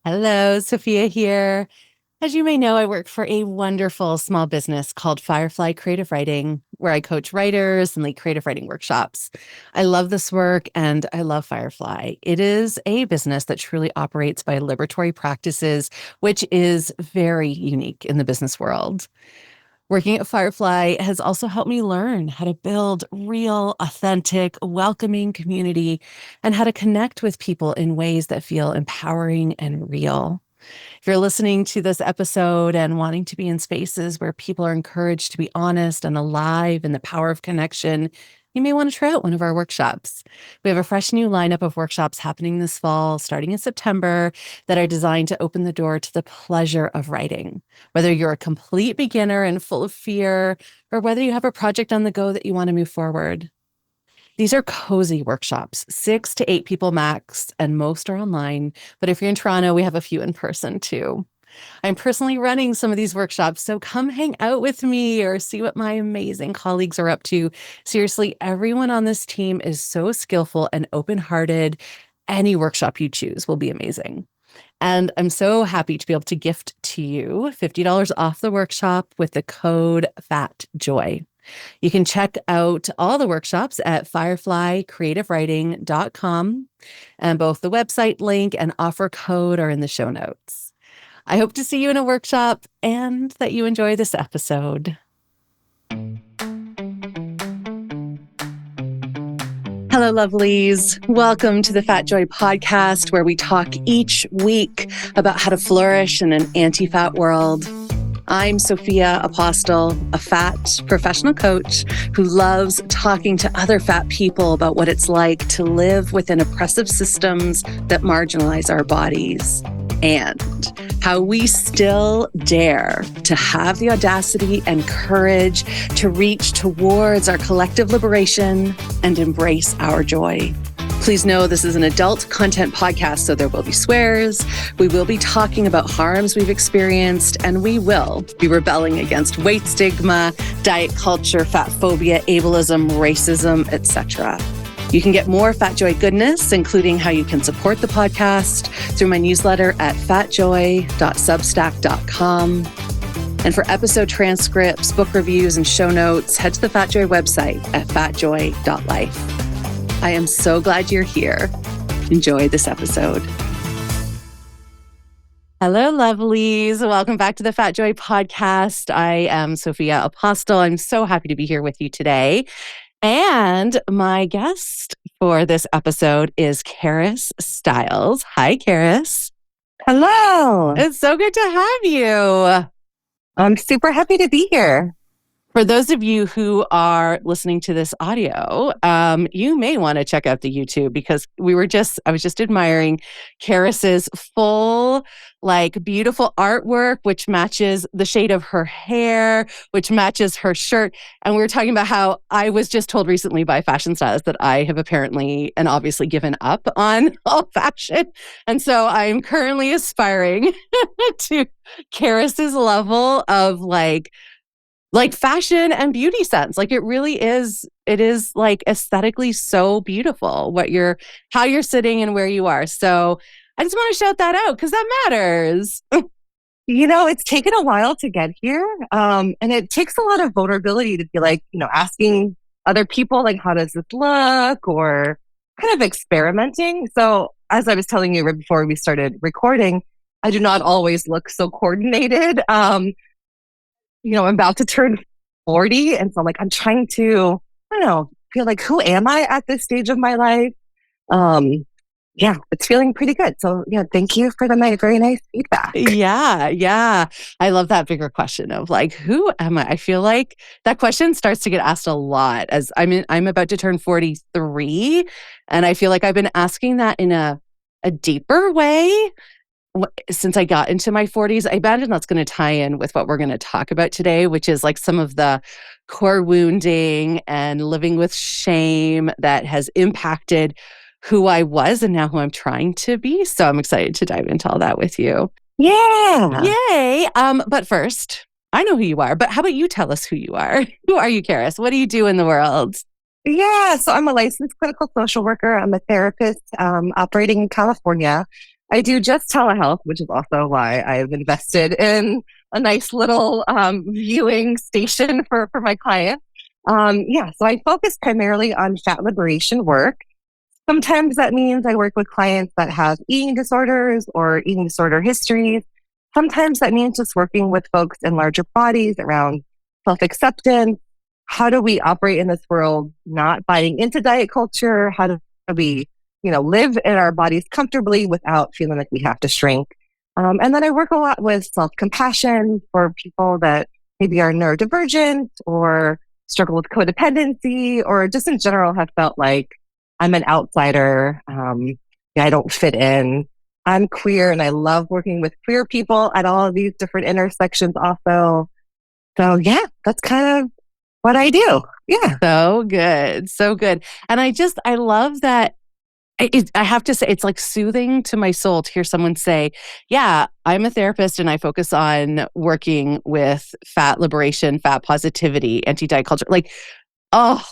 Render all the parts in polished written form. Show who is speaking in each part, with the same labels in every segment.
Speaker 1: Hello, Sophia here. As you may know, I work for a wonderful small business called Firefly Creative Writing, where I coach writers and lead creative writing workshops. I love this work and I love Firefly. It is a business that truly operates by liberatory practices, which is very unique in the business world. Working at Firefly has also helped me learn how to build real, authentic, welcoming community and how to connect with people in ways that feel empowering and real. If you're listening to this episode and wanting to be in spaces where people are encouraged to be honest and alive in the power of connection, you may want to try out one of our workshops. We have a fresh new lineup of workshops happening this fall, starting in September, that are designed to open the door to the pleasure of writing. Whether you're a complete beginner and full of fear, or whether you have a project on the go that you want to move forward. These are cozy workshops, 6 to 8 people max, and most are online. But if you're in Toronto, we have a few in person too. I'm personally running some of these workshops, so come hang out with me or see what my amazing colleagues are up to. Seriously, everyone on this team is so skillful and open-hearted. Any workshop you choose will be amazing. And I'm so happy to be able to gift to you $50 off the workshop with the code FATJOY. You can check out all the workshops at fireflycreativewriting.com, and both the website link and offer code are in the show notes. I hope to see you in a workshop and that you enjoy this episode. Hello, lovelies. Welcome to the Fat Joy podcast, where we talk each week about how to flourish in an anti-fat world. I'm Sophia Apostol, a fat professional coach who loves talking to other fat people about what it's like to live within oppressive systems that marginalize our bodies, and how we still dare to have the audacity and courage to reach towards our collective liberation and embrace our joy. Please know this is an adult content podcast, so there will be swears, we will be talking about harms we've experienced, and we will be rebelling against weight stigma, diet culture, fat phobia, ableism, racism, etc. You can get more Fat Joy goodness, including how you can support the podcast, through my newsletter at fatjoy.substack.com. And for episode transcripts, book reviews, and show notes, head to the Fat Joy website at fatjoy.life. I am so glad you're here. Enjoy this episode. Hello, lovelies. Welcome back to the Fat Joy podcast. I am Sophia Apostol. I'm so happy to be here with you today. And my guest for this episode is Charis Stiles. Hi, Charis.
Speaker 2: Hello.
Speaker 1: It's so good to have you.
Speaker 2: I'm super happy to be here.
Speaker 1: For those of you who are listening to this audio, you may want to check out the YouTube, because I was just admiring Charis's full, beautiful artwork, which matches the shade of her hair, which matches her shirt. And we were talking about how I was just told recently by a fashion stylist that I have apparently and obviously given up on all fashion. And so I'm currently aspiring to Charis's level of fashion and beauty sense. It is aesthetically so beautiful how you're sitting and where you are. So I just want to shout that out because that matters.
Speaker 2: It's taken a while to get here. And it takes a lot of vulnerability to be asking other people, how does this look, or kind of experimenting. So as I was telling you right before we started recording, I do not always look so coordinated. I'm about to turn 40. And so I'm trying to, feel like, who am I at this stage of my life? It's feeling pretty good. So thank you for the very nice feedback.
Speaker 1: Yeah. I love that bigger question of who am I? I feel like that question starts to get asked a lot as I'm about to turn 43. And I feel like I've been asking that in a deeper way since I got into my 40s. I imagine that's going to tie in with what we're going to talk about today, which is some of the core wounding and living with shame that has impacted who I was and now who I'm trying to be. So I'm excited to dive into all that with you.
Speaker 2: Yeah.
Speaker 1: Yay. But first, I know who you are, but how about you tell us who you are? Who are you, Charis? What do you do in the world?
Speaker 2: Yeah. So I'm a licensed clinical social worker. I'm a therapist operating in California. I do just telehealth, which is also why I've invested in a nice little viewing station for my clients. Yeah, so I focus primarily on fat liberation work. Sometimes that means I work with clients that have eating disorders or eating disorder histories. Sometimes that means just working with folks in larger bodies around self acceptance. How do we operate in this world, not buying into diet culture? How do we, live in our bodies comfortably without feeling like we have to shrink? And then I work a lot with self compassion for people that maybe are neurodivergent or struggle with codependency or just in general have felt like I'm an outsider. Yeah, I don't fit in. I'm queer and I love working with queer people at all of these different intersections also. So yeah, that's kind of what I do. Yeah.
Speaker 1: So good. So good. And I love that. I have to say, it's like soothing to my soul to hear someone say, yeah, I'm a therapist and I focus on working with fat liberation, fat positivity, anti-diet culture. Like, oh,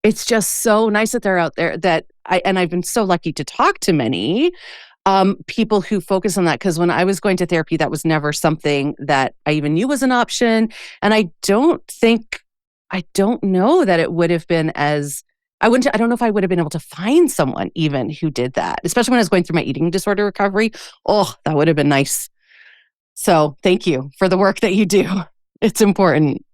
Speaker 1: it's just so nice that they're out there and I've been so lucky to talk to many people who focus on that. Because when I was going to therapy, that was never something that I even knew was an option. And I don't know that it would have been I don't know if I would have been able to find someone even who did that, especially when I was going through my eating disorder recovery. Oh, that would have been nice. So thank you for the work that you do. It's important.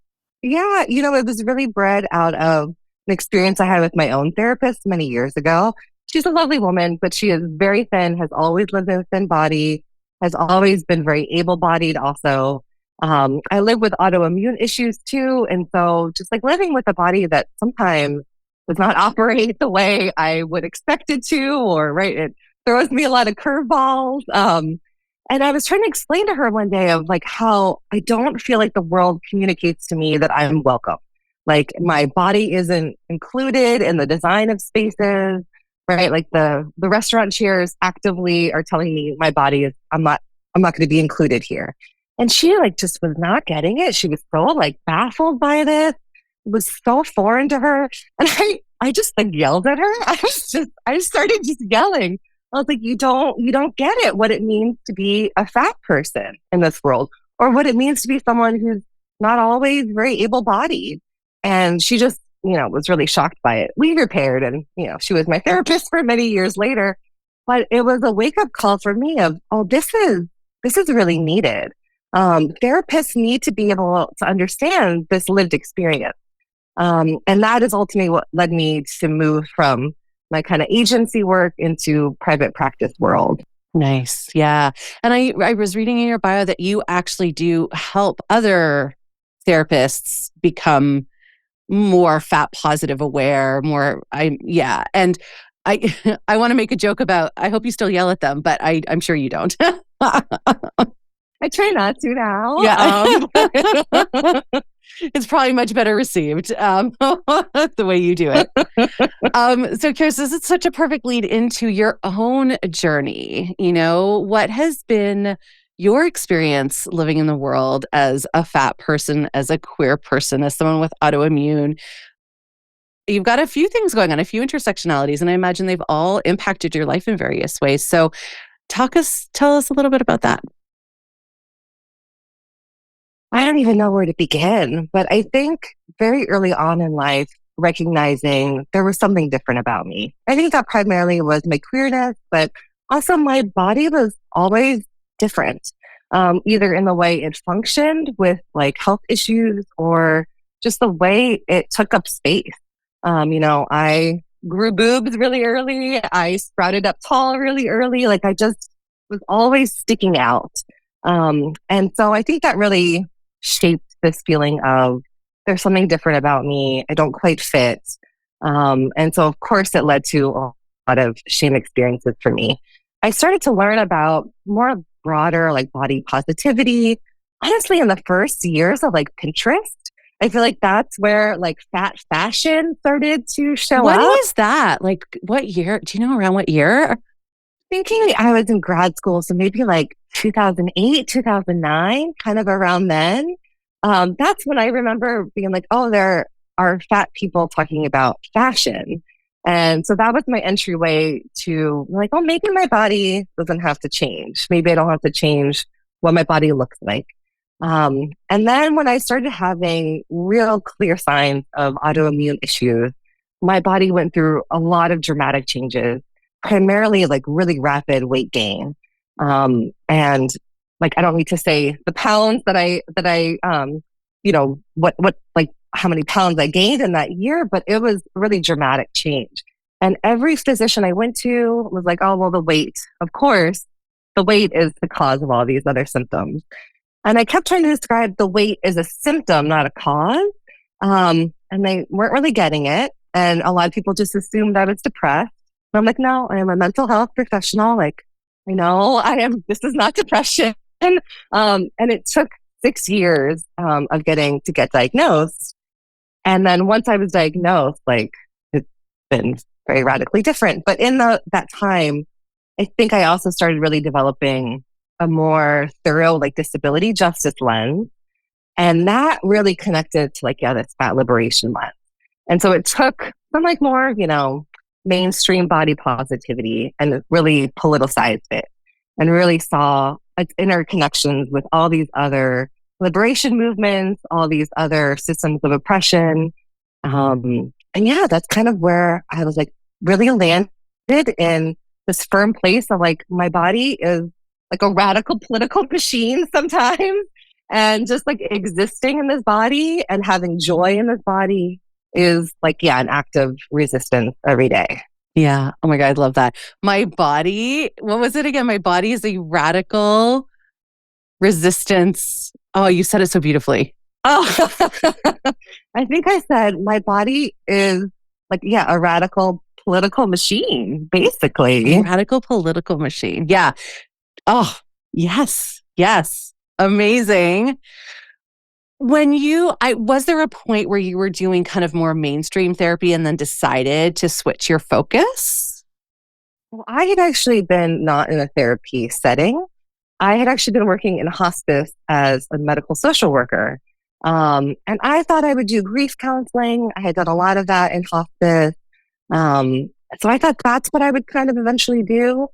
Speaker 2: Yeah, it was really bred out of an experience I had with my own therapist many years ago. She's a lovely woman, but she is very thin, has always lived in a thin body, has always been very able bodied also. I live with autoimmune issues too. And so just like living with a body that sometimes does not operate the way I would expect it to, or right, it throws me a lot of curveballs. And I was trying to explain to her one day of like how I don't feel like the world communicates to me that I'm welcome. Like my body isn't included in the design of spaces, right? Like the restaurant chairs actively are telling me my body is I'm not going to be included here. And she like just was not getting it. She was so like baffled by this. It was so foreign to her. And I just like yelled at her. I started just yelling. I was like, you don't get it, what it means to be a fat person in this world, or what it means to be someone who's not always very able bodied. And she just, was really shocked by it. We repaired and, she was my therapist for many years later, but it was a wake up call for me of, oh, this is really needed. Therapists need to be able to understand this lived experience. And that is ultimately what led me to move from my kind of agency work into private practice world.
Speaker 1: Nice. Yeah. And I was reading in your bio that you actually do help other therapists become more fat positive aware, yeah. And I I want to make a joke about I hope you still yell at them, but I'm sure you don't.
Speaker 2: I try not to now.
Speaker 1: Yeah. It's probably much better received the way you do it. So, Charis, this is such a perfect lead into your own journey. What has been your experience living in the world as a fat person, as a queer person, as someone with autoimmune? You've got a few things going on, a few intersectionalities, and I imagine they've all impacted your life in various ways. So, tell us a little bit about that.
Speaker 2: I don't even know where to begin, but I think very early on in life, recognizing there was something different about me. I think that primarily was my queerness, but also my body was always different, either in the way it functioned with like health issues or just the way it took up space. I grew boobs really early. I sprouted up tall really early. Like I just was always sticking out. And so I think that really shaped this feeling of there's something different about me. I don't quite fit. And so, of course, it led to a lot of shame experiences for me. I started to learn about more broader, like body positivity. Honestly, in the first years of like Pinterest, I feel like that's where like fat fashion started to show
Speaker 1: When
Speaker 2: up.
Speaker 1: was that? Like, what year? Do you know around what year?
Speaker 2: Thinking I was in grad school, so maybe like 2008, 2009, kind of around then. That's when I remember being like, oh, there are fat people talking about fashion. And so that was my entryway to like, oh, maybe my body doesn't have to change. Maybe I don't have to change what my body looks like. And then when I started having real clear signs of autoimmune issues, my body went through a lot of dramatic changes, primarily like really rapid weight gain. And like, I don't need to say the pounds what, like how many pounds I gained in that year, but it was really dramatic change. And every physician I went to was like, oh, well, the weight, of course, the weight is the cause of all these other symptoms. And I kept trying to describe the weight as a symptom, not a cause. And they weren't really getting it. And a lot of people just assumed I was depressed. But I'm like, no, I am a mental health professional. Like, I know this is not depression. And it took 6 years of getting to get diagnosed. And then once I was diagnosed, like it's been very radically different. But in that time, I think I also started really developing a more thorough like disability justice lens. And that really connected to like, yeah, this fat liberation lens. And so it took some like more, mainstream body positivity and really politicized it and really saw its interconnections with all these other liberation movements, all these other systems of oppression. And yeah, that's kind of where I was like really landed in this firm place of like my body is like a radical political machine sometimes. And just like existing in this body and having joy in this body is like, yeah, an act of resistance every day.
Speaker 1: Yeah. Oh my God, I love that. My body, what was it again? My body is a radical resistance. Oh, you said it so beautifully.
Speaker 2: Oh, I think I said my body is like, yeah, a radical political machine, basically.
Speaker 1: A radical political machine. Yeah. Oh, yes. Yes. Amazing. Was there a point where you were doing kind of more mainstream therapy and then decided to switch your focus?
Speaker 2: Well, I had actually been not in a therapy setting. I had actually been working in hospice as a medical social worker. And I thought I would do grief counseling. I had done a lot of that in hospice. So I thought that's what I would kind of eventually do.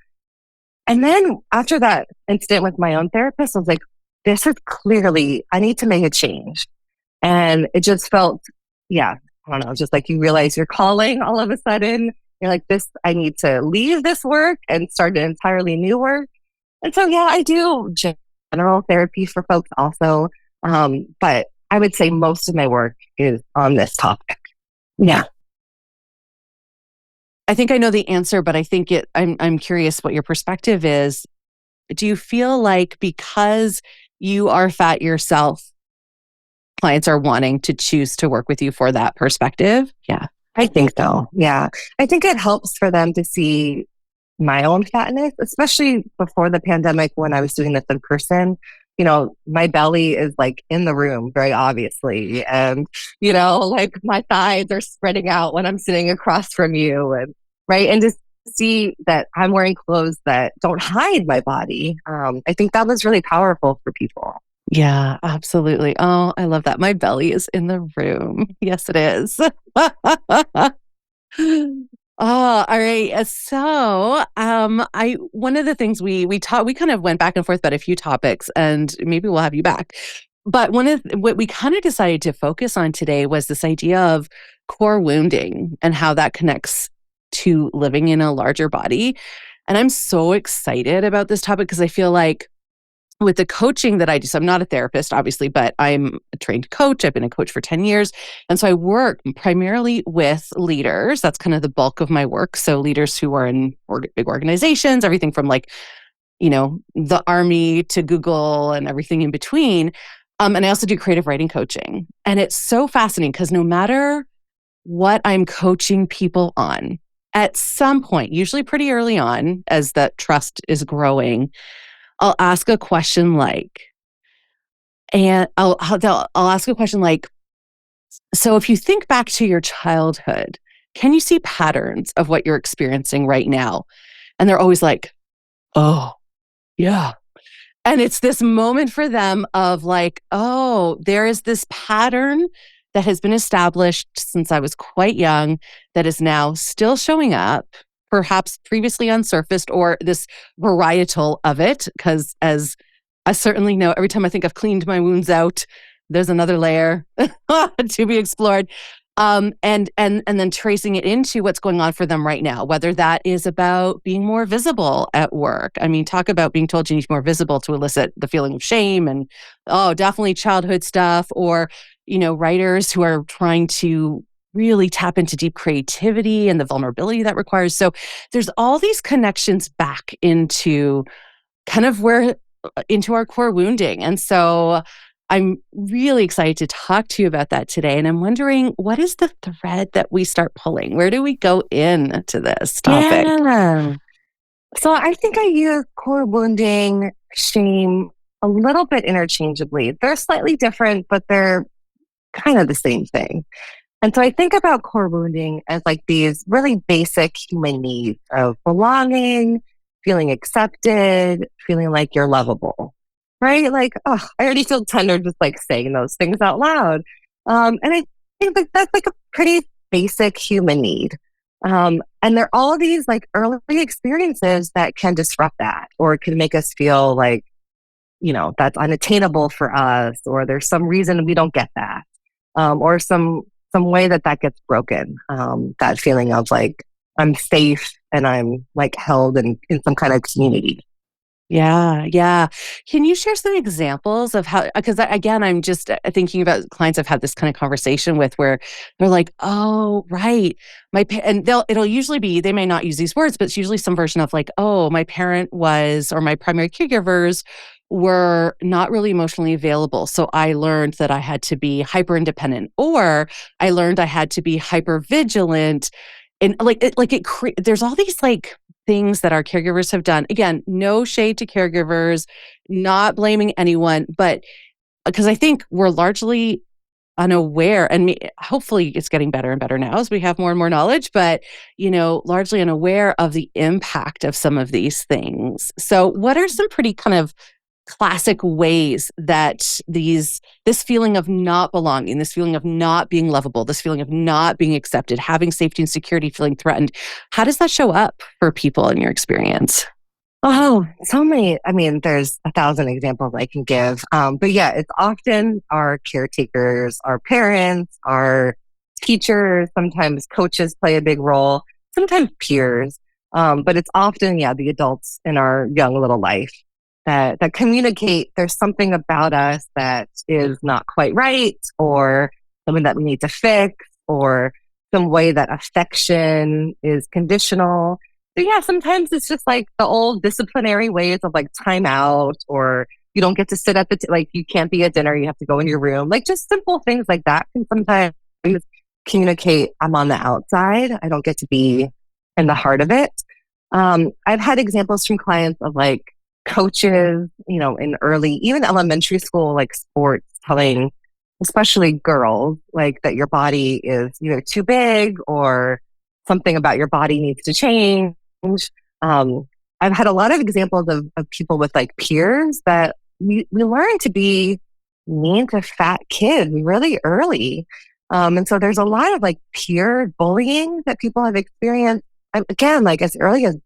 Speaker 2: And then after that incident with my own therapist, I was like, this is clearly, I need to make a change. And it just felt, yeah, I don't know, just like you realize you're calling all of a sudden. You're like, I need to leave this work and start an entirely new work. And so, yeah, I do general therapy for folks also. But I would say most of my work is on this topic. Yeah.
Speaker 1: I think I know the answer, but I think I'm curious what your perspective is. Do you feel like because you are fat yourself, clients are wanting to choose to work with you for that perspective? Yeah.
Speaker 2: I think so. Yeah. I think it helps for them to see my own fatness, especially before the pandemic when I was doing this in person. My belly is like in the room very obviously. And, like my thighs are spreading out when I'm sitting across from you. And right. And to see that I'm wearing clothes that don't hide my body. I think that was really powerful for people.
Speaker 1: Yeah, absolutely. Oh, I love that. My belly is in the room. Yes, it is. Oh, all right. So, one of the things we kind of went back and forth about a few topics, and maybe we'll have you back. But what we kind of decided to focus on today was this idea of core wounding and how that connects to living in a larger body. And I'm so excited about this topic because I feel like with the coaching that I do, so I'm not a therapist, obviously, but I'm a trained coach. I've been a coach for 10 years. And so I work primarily with leaders. That's kind of the bulk of my work. So leaders who are in big organizations, everything from like, the army to Google and everything in between. And I also do creative writing coaching. And it's so fascinating because no matter what I'm coaching people on, at some point, usually pretty early on, as that trust is growing, I'll ask a question like, I'll ask a question like, so if you think back to your childhood, can you see patterns of what you're experiencing right now? And they're always like, oh, yeah. And it's this moment for them of like, oh, there is this pattern that has been established since I was quite young, that is now still showing up, perhaps previously unsurfaced, or this varietal of it. Because as I certainly know, every time I think I've cleaned my wounds out, there's another layer to be explored. And then tracing it into what's going on for them right now, whether that is about being more visible at work. I mean, talk about being told you need more visible to elicit the feeling of shame, and definitely childhood stuff, or writers who are trying to really tap into deep creativity and the vulnerability that requires. So there's all these connections back into kind of where into our core wounding. And so I'm really excited to talk to you about that today. And I'm wondering, what is the thread that we start pulling? Where do we go into this topic?
Speaker 2: Yeah. So I think I use core wounding, shame a little bit interchangeably. They're slightly different, but they're kind of the same thing. And so I think about core wounding as like these really basic human needs of belonging, feeling accepted, feeling like you're lovable, right? Like, oh, I already feel tender just like saying those things out loud. And I think that that's like a pretty basic human need. And there are all these like early experiences that can disrupt that or can make us feel like, that's unattainable for us, or there's some reason we don't get that, or some way that gets broken. That feeling of like I'm safe and I'm like held in some kind of community.
Speaker 1: Yeah, yeah. Can you share some examples of how, because again, I'm just thinking about clients I've had this kind of conversation with where they're like, oh, right. And it'll usually be, they may not use these words, but it's usually some version of like, oh, my parent was, or my primary caregivers were not really emotionally available. So I learned that I had to be hyper independent, or I learned I had to be hyper vigilant. And there's all these like things that our caregivers have done. Again, no shade to caregivers, not blaming anyone, but because I think we're largely unaware, and hopefully it's getting better and better now as we have more and more knowledge, but largely unaware of the impact of some of these things. So what are some pretty kind of classic ways that this feeling of not belonging, this feeling of not being lovable, this feeling of not being accepted, having safety and security feeling threatened, how does that show up for people in your experience?
Speaker 2: Oh, so many. I mean, there's 1,000 examples I can give. But yeah, it's often our caretakers, our parents, our teachers, sometimes coaches play a big role, sometimes peers. But it's often, yeah, the adults in our young little life that communicate there's something about us that is not quite right, or something that we need to fix, or some way that affection is conditional. So yeah, sometimes it's just like the old disciplinary ways of like time out, or you don't get to sit at like you can't be at dinner, you have to go in your room. Like just simple things like that can sometimes communicate I'm on the outside. I don't get to be in the heart of it. I've had examples from clients of like coaches, in early, even elementary school, like sports, telling especially girls like that your body is either too big or something about your body needs to change. Um, I've had a lot of examples of people with like peers that we learn to be mean to fat kids really early. And so there's a lot of like peer bullying that people have experienced. And again, like as early as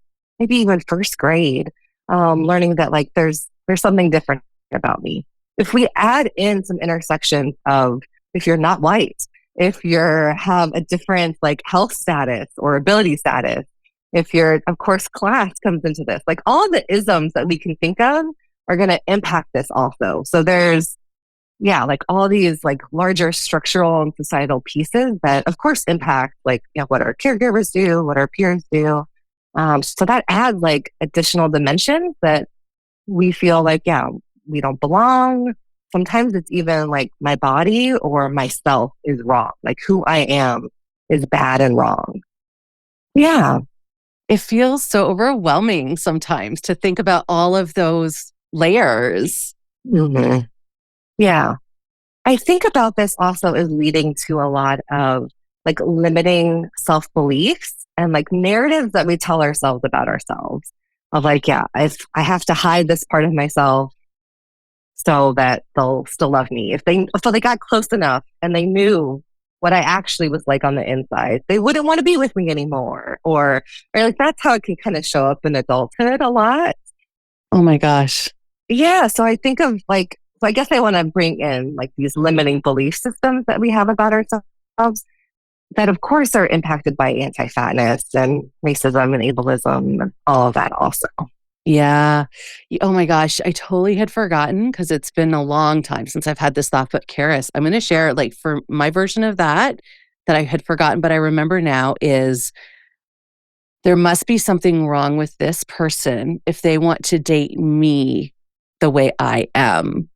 Speaker 2: maybe even first grade, learning that like there's something different about me. If we add in some intersections of if you're not white, if you have a different like health status or ability status, if you're, of course, class comes into this, like all the isms that we can think of are going to impact this also. So there's, yeah, like all these like larger structural and societal pieces that of course impact like, what our caregivers do, what our peers do. So that adds like additional dimensions that we feel like, yeah, we don't belong. Sometimes it's even like my body or myself is wrong. Like who I am is bad and wrong. Yeah.
Speaker 1: It feels so overwhelming sometimes to think about all of those layers.
Speaker 2: Mm-hmm. Yeah. I think about this also as leading to a lot of like limiting self-beliefs and like narratives that we tell ourselves about ourselves of like, yeah, I have to hide this part of myself so that they'll still love me. So they got close enough and they knew what I actually was like on the inside, they wouldn't want to be with me anymore. Or like that's how it can kind of show up in adulthood a lot.
Speaker 1: Oh my gosh.
Speaker 2: Yeah. So I think of like, so I guess I want to bring in like these limiting belief systems that we have about ourselves that of course are impacted by anti-fatness and racism and ableism and all of that also.
Speaker 1: Yeah. Oh my gosh. I totally had forgotten because it's been a long time since I've had this thought. But Charis, I'm going to share like for my version of that I had forgotten, but I remember now is there must be something wrong with this person if they want to date me the way I am.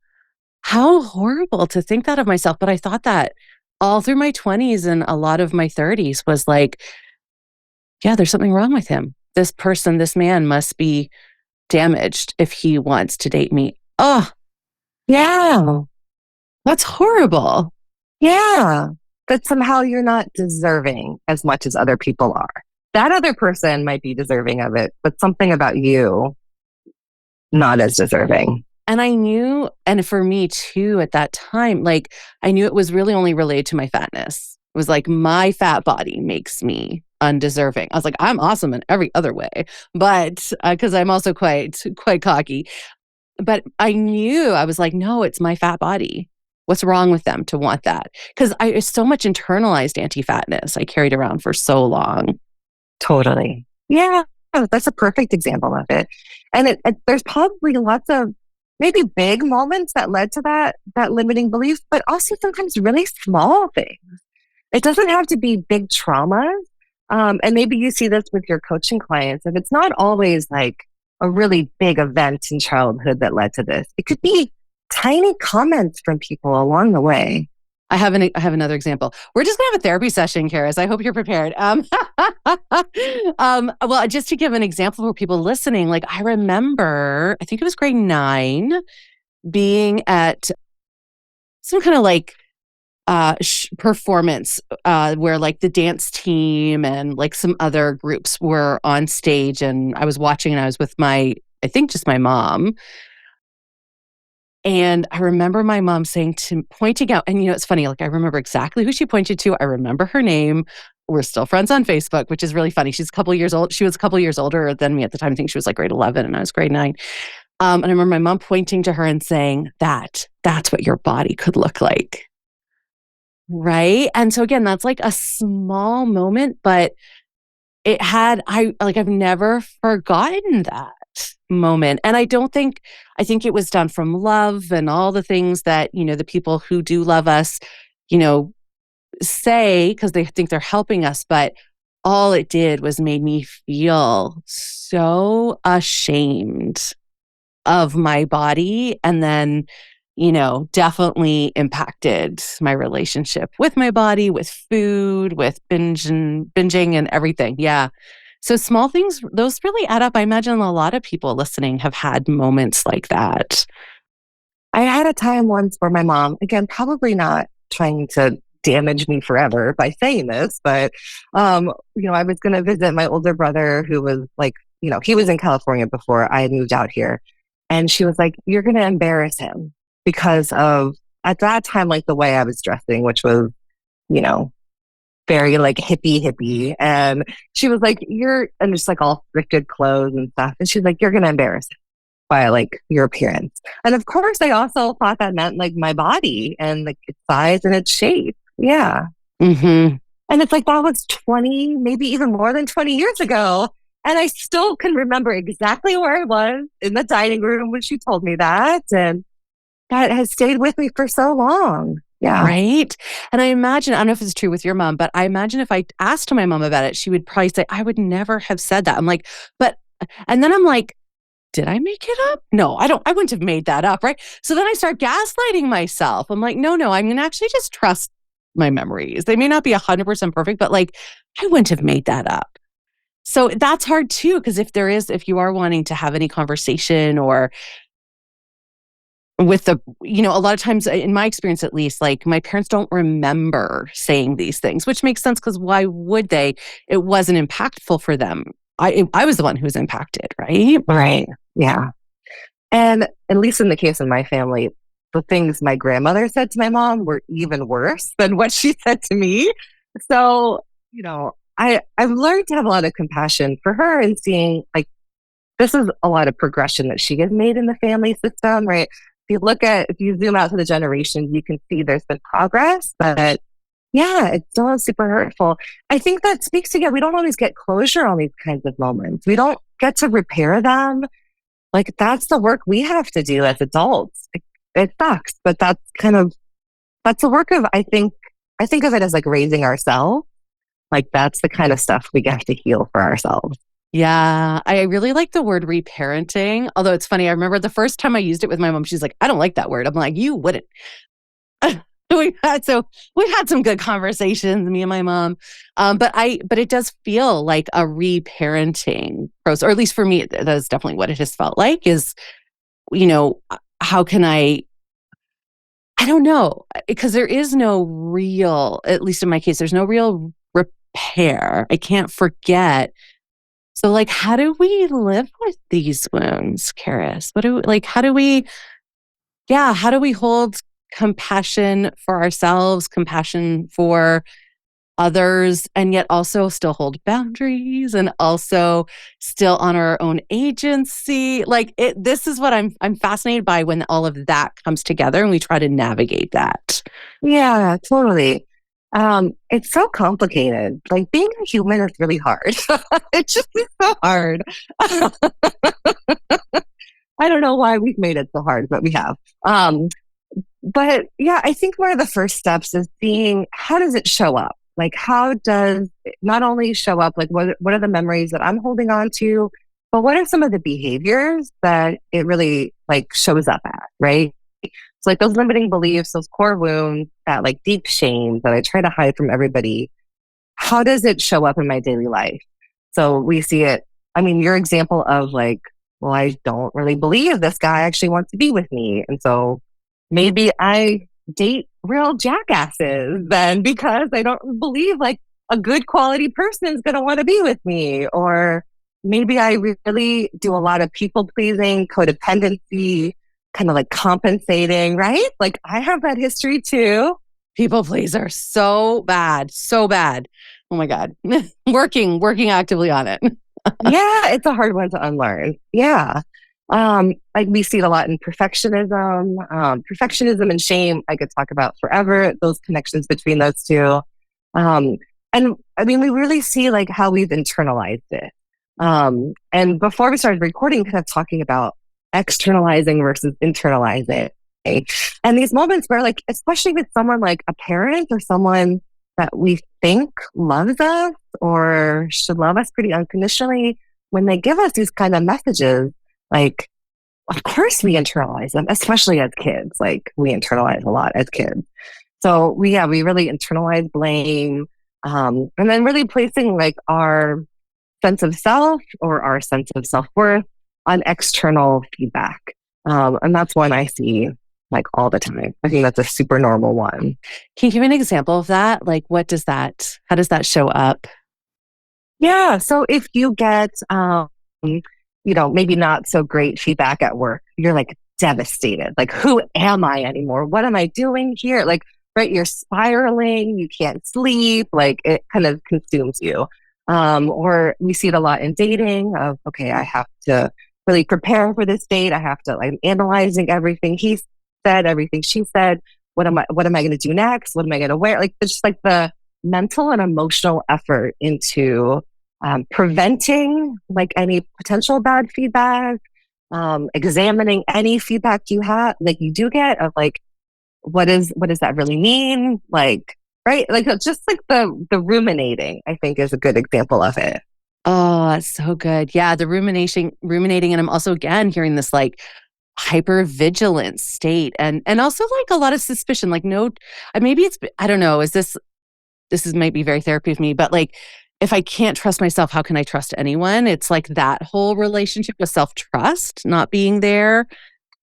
Speaker 1: How horrible to think that of myself. But I thought that all through my 20s and a lot of my 30s was like, yeah, there's something wrong with him. This person, this man must be damaged if he wants to date me. Oh,
Speaker 2: Yeah.
Speaker 1: that's horrible.
Speaker 2: Yeah. That somehow you're not deserving as much as other people are. That other person might be deserving of it, but something about you not as deserving.
Speaker 1: And I knew, and for me too, at that time, like I knew it was really only related to my fatness. It was like my fat body makes me undeserving. I was like, I'm awesome in every other way, but because I'm also quite cocky. But I knew I was like, no, it's my fat body. What's wrong with them to want that? Because I so much internalized anti-fatness I carried around for so long.
Speaker 2: Totally. Yeah. That's a perfect example of it. And there's probably lots of maybe big moments that led to that limiting belief, but also sometimes really small things. It doesn't have to be big traumas. And maybe you see this with your coaching clients. If it's not always like a really big event in childhood that led to this, it could be tiny comments from people along the way.
Speaker 1: I have another example. We're just gonna have a therapy session, Charis. I hope you're prepared. Well, just to give an example for people listening, like I remember, I think it was grade 9, being at some kind of like performance where like the dance team and like some other groups were on stage, and I was watching, and I was with I think just my mom. And I remember my mom pointing out, and it's funny, like I remember exactly who she pointed to. I remember her name. We're still friends on Facebook, which is really funny. She's a couple years old. She was a couple years older than me at the time. I think she was like grade 11 and I was grade 9. And I remember my mom pointing to her and saying, that's what your body could look like. Right. And so again, that's like a small moment, but I've never forgotten that moment. And I think it was done from love and all the things that, the people who do love us, say, because they think they're helping us. But all it did was made me feel so ashamed of my body. And then, definitely impacted my relationship with my body, with food, with binging and everything. Yeah. So small things, those really add up. I imagine a lot of people listening have had moments like that.
Speaker 2: I had a time once where my mom, again, probably not trying to damage me forever by saying this, but, I was going to visit my older brother who was like, he was in California before I had moved out here. And she was like, you're going to embarrass him because of, at that time, like the way I was dressing, which was, very like hippie. And she was like, and just like all thrifted clothes and stuff. And she's like, you're going to embarrass him by like your appearance. And of course, I also thought that meant like my body and like its size and its shape. Yeah.
Speaker 1: Mm-hmm.
Speaker 2: And it's like that was 20, maybe even more than 20 years ago. And I still can remember exactly where I was in the dining room when she told me that. And that has stayed with me for so long. Yeah.
Speaker 1: Right. And I imagine, I don't know if it's true with your mom, but I imagine if I asked my mom about it, she would probably say, I would never have said that. I'm like, and then I'm like, did I make it up? No, I wouldn't have made that up. Right. So then I start gaslighting myself. I'm like, no, I'm going to actually just trust my memories. They may not be 100% perfect, but like, I wouldn't have made that up. So that's hard too, because if you are wanting to have any conversation or with a lot of times in my experience, at least, like my parents don't remember saying these things, which makes sense because why would they? It wasn't impactful for them. I was the one who was impacted, right?
Speaker 2: Right. Yeah. And at least in the case of my family, the things my grandmother said to my mom were even worse than what she said to me. So, I've learned to have a lot of compassion for her and seeing like this is a lot of progression that she has made in the family system, right? If you zoom out to the generations, you can see there's been progress, but yeah, it's still super hurtful. I think that speaks to, yeah, we don't always get closure on these kinds of moments. We don't get to repair them. Like that's the work we have to do as adults. It sucks, but that's the work of, I think of it as like raising ourselves. Like that's the kind of stuff we have to heal for ourselves.
Speaker 1: Yeah, I really like the word reparenting. Although it's funny, I remember the first time I used it with my mom, she's like, I don't like that word. I'm like, you wouldn't. We had some good conversations, me and my mom. But it does feel like a reparenting process, or at least for me, that is definitely what it has felt like is, how can I don't know, because there is no real, at least in my case, there's no real repair. I can't forget. So like, how do we live with these wounds, Charis? How do we hold compassion for ourselves, compassion for others, and yet also still hold boundaries and also still honor our own agency? This is what I'm fascinated by when all of that comes together and we try to navigate that.
Speaker 2: Yeah, totally. It's so complicated. Like being a human is really hard. It just is so hard. I don't know why we've made it so hard, but we have. But yeah, I think one of the first steps is seeing how does it show up? Like how does it not only show up, like what are the memories that I'm holding on to, but what are some of the behaviors that it really like shows up at, right? So like those limiting beliefs, those core wounds, that like deep shame that I try to hide from everybody, how does it show up in my daily life? So we see it. I mean, your example of like, well, I don't really believe this guy actually wants to be with me. And so maybe I date real jackasses then because I don't believe like a good quality person is going to want to be with me. Or maybe I really do a lot of people pleasing, codependency, kind of like compensating, right? Like I have that history too.
Speaker 1: People pleaser, so bad, so bad. Oh my God. Working actively on it.
Speaker 2: Yeah, it's a hard one to unlearn. Yeah. Like we see it a lot in perfectionism and shame. I could talk about forever, those connections between those two. And I mean, we really see like how we've internalized it. And before we started recording, kind of talking about externalizing versus internalizing. And these moments where like, especially with someone like a parent or someone that we think loves us or should love us pretty unconditionally, when they give us these kind of messages, like, of course we internalize them, especially as kids. Like we internalize a lot as kids. So we really internalize blame, and then really placing like our sense of self or our sense of self-worth on external feedback. And that's one I see like all the time. I think that's a super normal one.
Speaker 1: Can you give me an example of that? Like, how does that show up?
Speaker 2: Yeah. So if you get, maybe not so great feedback at work, you're like devastated. Like, who am I anymore? What am I doing here? Like, right, you're spiraling, you can't sleep, like it kind of consumes you. Or we see it a lot in dating of, okay, I have to really prepare for this date. I have to, like, I'm analyzing everything he said, everything she said. What am I going to do next? What am I going to wear? Like, it's just like the mental and emotional effort into preventing like any potential bad feedback, examining any feedback you have, like you do get of like, what does that really mean? Like, right? Like it's just like the ruminating, I think is a good example of it.
Speaker 1: Oh, that's so good. Yeah, the ruminating, and I'm also again hearing this like hyper vigilant state, and also like a lot of suspicion. Like, no, maybe it's, I don't know. This might be very therapy of me, but like, if I can't trust myself, how can I trust anyone? It's like that whole relationship with self trust not being there.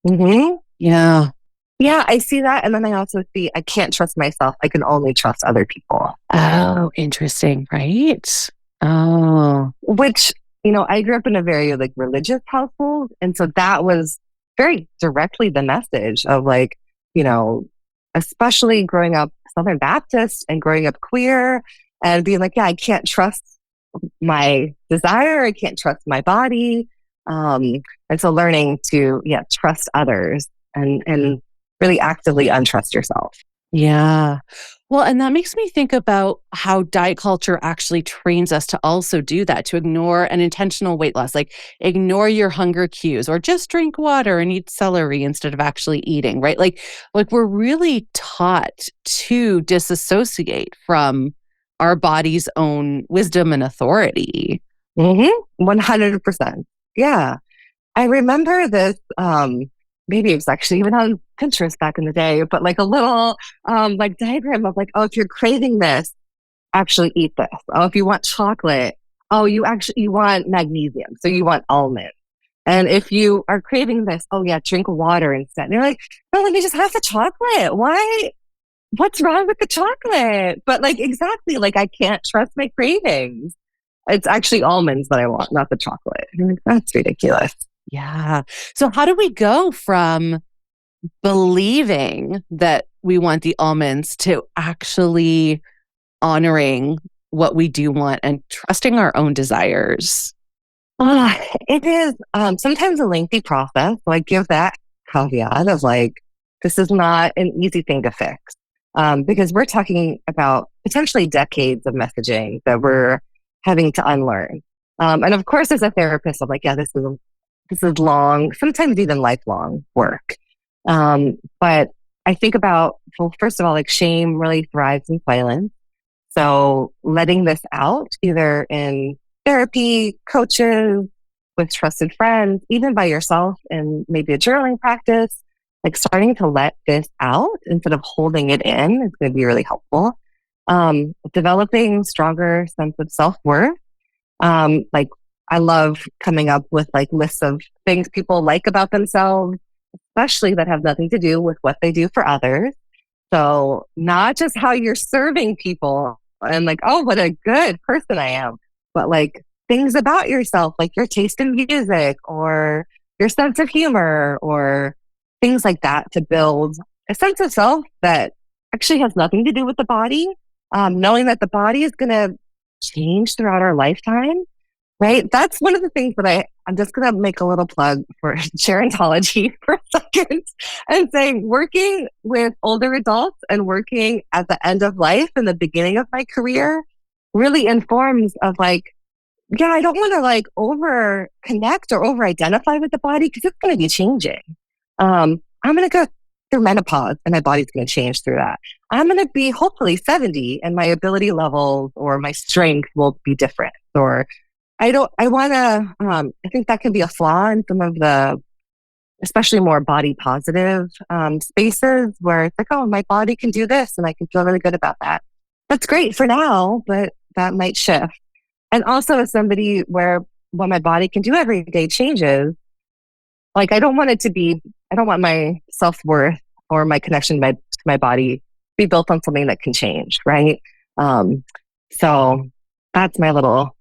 Speaker 2: Mm-hmm.
Speaker 1: Yeah.
Speaker 2: Yeah, I see that. And then I also see I can't trust myself. I can only trust other people.
Speaker 1: Oh, interesting. Right. Oh,
Speaker 2: Which, I grew up in a very like religious household. And so that was very directly the message of like, you know, especially growing up Southern Baptist and growing up queer and being like, yeah, I can't trust my desire. I can't trust my body. Um, and so learning to, yeah, trust others and really actively untrust yourself.
Speaker 1: Yeah. Well, and that makes me think about how diet culture actually trains us to also do that, to ignore an intentional weight loss, like ignore your hunger cues or just drink water and eat celery instead of actually eating, right? Like we're really taught to disassociate from our body's own wisdom and authority.
Speaker 2: 100%. Yeah. I remember this, maybe it was actually even on Pinterest back in the day, but like a little like diagram of like, oh, if you're craving this, actually eat this. Oh, if you want chocolate, oh, you want magnesium. So you want almond. And if you are craving this, oh yeah, drink water instead. And you're like, no, let me just have the chocolate. Why? What's wrong with the chocolate? But like exactly, like I can't trust my cravings. It's actually almonds that I want, not the chocolate. I'm like, that's ridiculous.
Speaker 1: Yeah. So how do we go from believing that we want the almonds to actually honoring what we do want and trusting our own desires?
Speaker 2: Uh, it is sometimes a lengthy process. So I give that caveat of like, this is not an easy thing to fix because we're talking about potentially decades of messaging that we're having to unlearn. And of course, as a therapist, I'm like, yeah, this is long, sometimes even lifelong work. But I think about, well, first of all, like shame really thrives in silence. So letting this out, either in therapy, coaches, with trusted friends, even by yourself and maybe a journaling practice, like starting to let this out instead of holding it in is going to be really helpful. Developing stronger sense of self-worth. Like I love coming up with like lists of things people like about themselves, especially that have nothing to do with what they do for others. So not just how you're serving people and like, oh, what a good person I am, but like things about yourself, like your taste in music or your sense of humor or things like that to build a sense of self that actually has nothing to do with the body. Knowing that the body is going to change throughout our lifetime, right? That's one of the things that I'm just going to make a little plug for gerontology for a second and saying working with older adults and working at the end of life and the beginning of my career really informs of like, yeah, I don't want to like over connect or over identify with the body because it's going to be changing. I'm going to go through menopause and my body's going to change through that. I'm going to be hopefully 70 and my ability levels or my strength will be different. Or I want to, I think that can be a flaw in some of the, especially more body positive spaces where it's like, oh, my body can do this and I can feel really good about that. That's great for now, but that might shift. And also as somebody where what my body can do every day changes, like I don't want my self-worth or my connection to my body to be built on something that can change, right? Um, so that's my little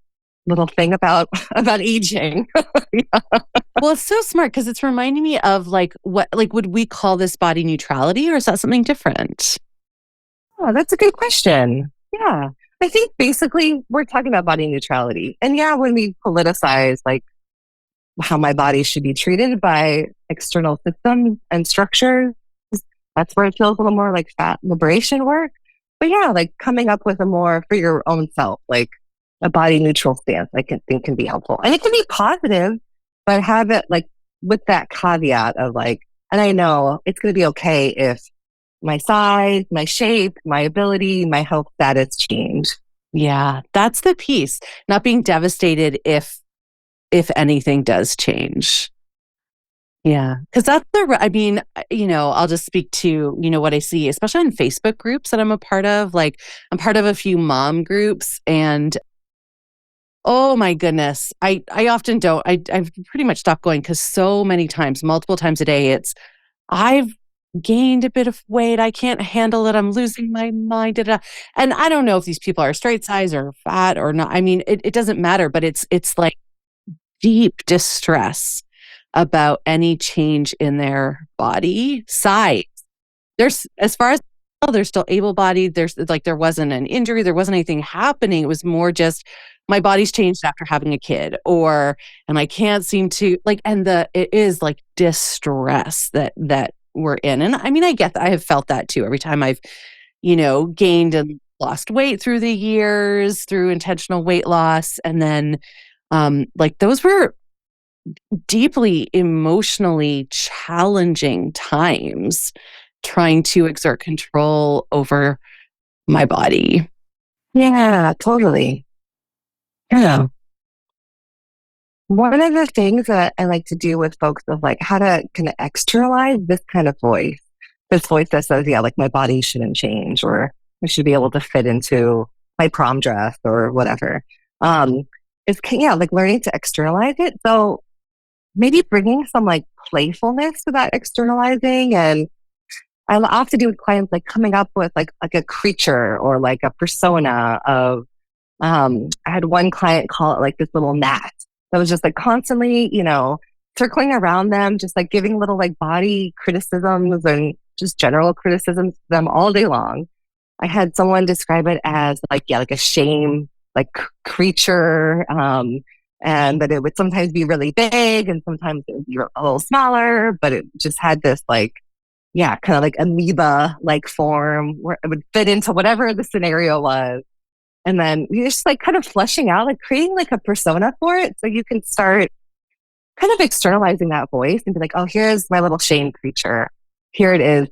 Speaker 2: thing about about aging. Yeah.
Speaker 1: Well, it's so smart because it's reminding me of like would we call this body neutrality or is that something different?
Speaker 2: Oh, that's a good question. Yeah. I think basically we're talking about body neutrality. And yeah, when we politicize like how my body should be treated by external systems and structures, that's where it feels a little more like fat liberation work. But yeah, like coming up with a more for your own self, like a body neutral stance, I can think can be helpful. And it can be positive, but have it like with that caveat of like, and I know it's going to be okay if my size, my shape, my ability, my health status change.
Speaker 1: Yeah, that's the piece. Not being devastated if anything does change. Yeah, because I mean, I'll just speak to, what I see, especially on Facebook groups that I'm a part of. Like, I'm part of a few mom groups, and oh my goodness, I often don't. I've pretty much stopped going because so many times, multiple times a day, I've gained a bit of weight. I can't handle it. I'm losing my mind. Da, da. And I don't know if these people are straight size or fat or not. I mean, it doesn't matter, but it's like deep distress about any change in their body size. There's, as far as they're still able-bodied. There's like, there wasn't an injury, there wasn't anything happening. It was more just my body's changed after having a kid, or and I can't seem to like, and it is like distress that we're in. And I mean, I get that. I have felt that too every time I've, gained and lost weight through the years through intentional weight loss. And then like those were deeply emotionally challenging times trying to exert control over my body.
Speaker 2: Yeah, totally. Yeah. One of the things that I like to do with folks of like how to kind of externalize this voice that says, yeah, like my body shouldn't change or I should be able to fit into my prom dress or whatever. Um, yeah, like learning to externalize it. So maybe bringing some like playfulness to that externalizing. And I often do with clients like coming up with like a creature or like a persona of I had one client call it like this little gnat that was just like constantly, circling around them, just like giving little like body criticisms and just general criticisms to them all day long. I had someone describe it as like, yeah, like a shame, like creature. And that it would sometimes be really big and sometimes it would be a little smaller, but it just had this like, yeah, kind of like amoeba like form where it would fit into whatever the scenario was. And then you're just like kind of fleshing out, like creating like a persona for it. So you can start kind of externalizing that voice and be like, oh, here's my little shame creature. Here it is.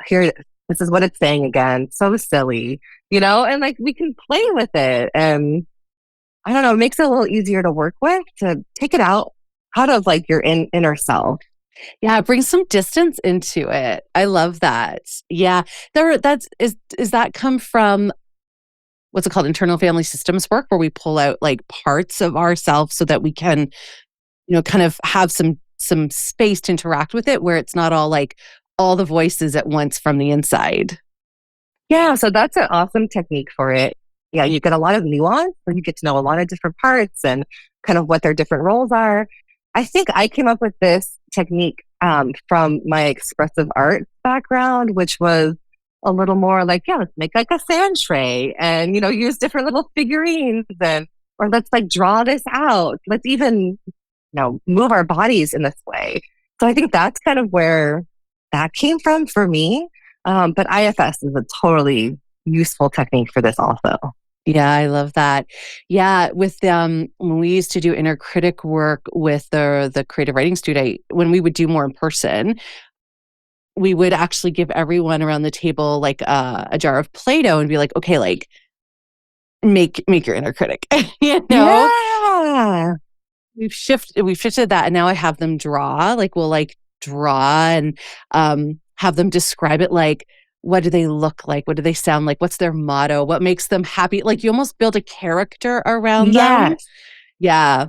Speaker 2: Here it is. This is what it's saying again. So silly, and like we can play with it. And I don't know, it makes it a little easier to work with, to take it out of like your inner self.
Speaker 1: Yeah, bring some distance into it. I love that. Yeah. Is that come from what's it called? Internal family systems work, where we pull out like parts of ourselves so that we can, kind of have some space to interact with it, where it's not all like all the voices at once from the inside.
Speaker 2: Yeah, so that's an awesome technique for it. Yeah, you get a lot of nuance, where you get to know a lot of different parts and kind of what their different roles are. I think I came up with this technique from my expressive art background, which was a little more like, yeah, let's make like a sand tray and, use different little figurines or let's like draw this out. Let's even, move our bodies in this way. So I think that's kind of where that came from for me. But IFS is a totally useful technique for this also.
Speaker 1: Yeah, I love that. Yeah, with when we used to do inner critic work with the creative writing studio, when we would do more in person, we would actually give everyone around the table like a jar of Play-Doh and be like, okay, like make your inner critic.
Speaker 2: Yeah.
Speaker 1: We've shifted that, and now I have them draw. Like we'll like draw and have them describe it, like what do they look like? What do they sound like? What's their motto? What makes them happy? Like you almost build a character around them.
Speaker 2: Yes.
Speaker 1: Yeah.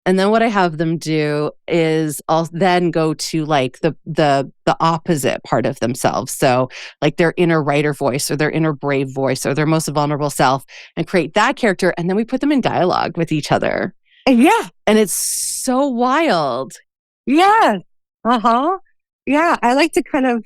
Speaker 1: And then what I have them do is I'll then go to like the opposite part of themselves. So like their inner writer voice or their inner brave voice or their most vulnerable self, and create that character. And then we put them in dialogue with each other.
Speaker 2: Yeah.
Speaker 1: And it's so wild.
Speaker 2: Yes. Uh-huh. Yeah. I like to kind of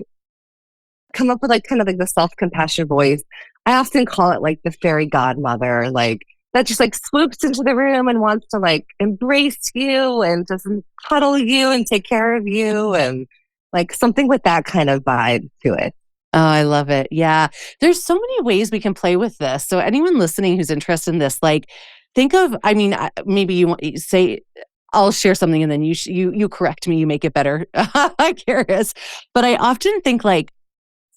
Speaker 2: come up with like kind of like the self-compassion voice. I often call it like the fairy godmother, like that just like swoops into the room and wants to like embrace you and just cuddle you and take care of you, and like something with that kind of vibe to it.
Speaker 1: Oh, I love it. Yeah. There's so many ways we can play with this. So anyone listening who's interested in this, like think of, I mean, maybe you say, I'll share something and then you correct me, you make it better. I'm curious. But I often think like,